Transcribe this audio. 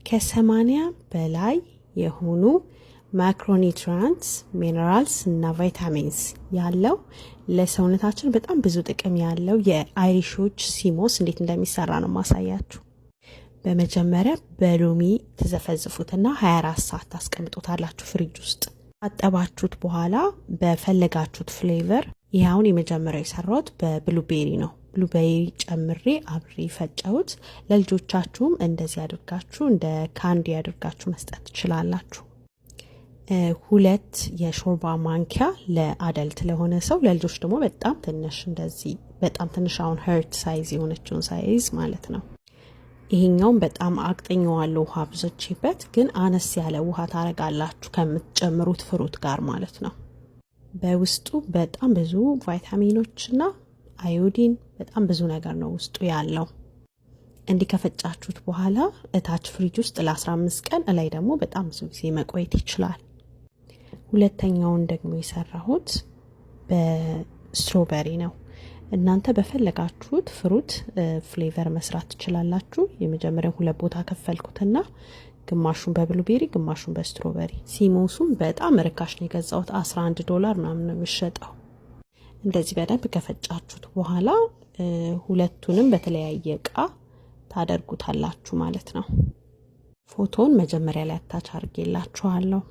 ከ80 በላይ የሆኑ ማክሮኒውትሪየንትስ ሚነራልስ እና ቫይታሚንስ ያለው ለሰውነታችን በጣም ብዙ ጥቅም ያለው የአይሪሾች ሲሞስ እንዴት እንደሚሰራ ነው ማሳያችሁ። በመጀመሪያ በሎሚ ተዘፈዝፉትና 24 ሰዓት ታስቀምጡታላችሁ ፍሪጅ ውስጥ። አጠባችሁት በኋላ በፈለጋችሁት ፍሌቨር፣ ይሄውን የመጀመሪያው የሰራሁት በብሉቤሪ ነው። ብሉቤሪ ጨምሬ አብሬ ፈጨሁት። ለልጆቻችሁም እንደዚህ አድርጋችሁ እንደ ካንዲ አድርጋችሁ መስጠት ትችላላችሁ። 2 የሾርባ ማንኪያ ለአደልት ለሆነ ሰው፣ ለልጆች ደግሞ በጣም ትንሽ እንደዚህ በጣም ትንሽ አሁን ሄርት ሳይዝ የሆነችውን ሳይዝ ማለት ነው። ይሄኛውን በጣም አቅጥኘዋለሁ ውሃ ብዘችበት፣ ግን አነስ ያለ ውሃ ታረጋላችሁ ከምትጨምሩት ፍሩት ጋር ማለት ነው። በውስጡ በጣም ብዙ ቫይታሚኖችና አዮዲን በጣም ብዙ ነገር ነው ውስጡ ያለው። እንዲህ ከፈጫችሁት በኋላ እታች ፍሪጅ ውስጥ ለ15 ቀን ላይ ደግሞ በጣም ብዙ ጊዜ መቆየት ይችላል። ሁለተኛውን ደግሞ የሰራሁት በስትሮበሪ ነው። እናንተ በፈለጋችሁት ፍሩት ፍሌቨር መስራት ትችላላችሁ። የመጀመሪያው 2 ቦታ ከፈልኩትና ግማሹን በብሉቤሪ ግማሹን በስትሮበሪ። ሲሞሱም በጣም ርካሽ ነው የገዛሁት፣ $11 ምናምን ነው የሚሸጠው። እንደዚህ በደንብ ከፈጫችሁት በኋላ ሁለቱንም በተለያየ እቃ ታደርጉታላችሁ ማለት ነው። ፎቶን መጀመሪያ ላይ አታች አድርጌላችኋለሁ።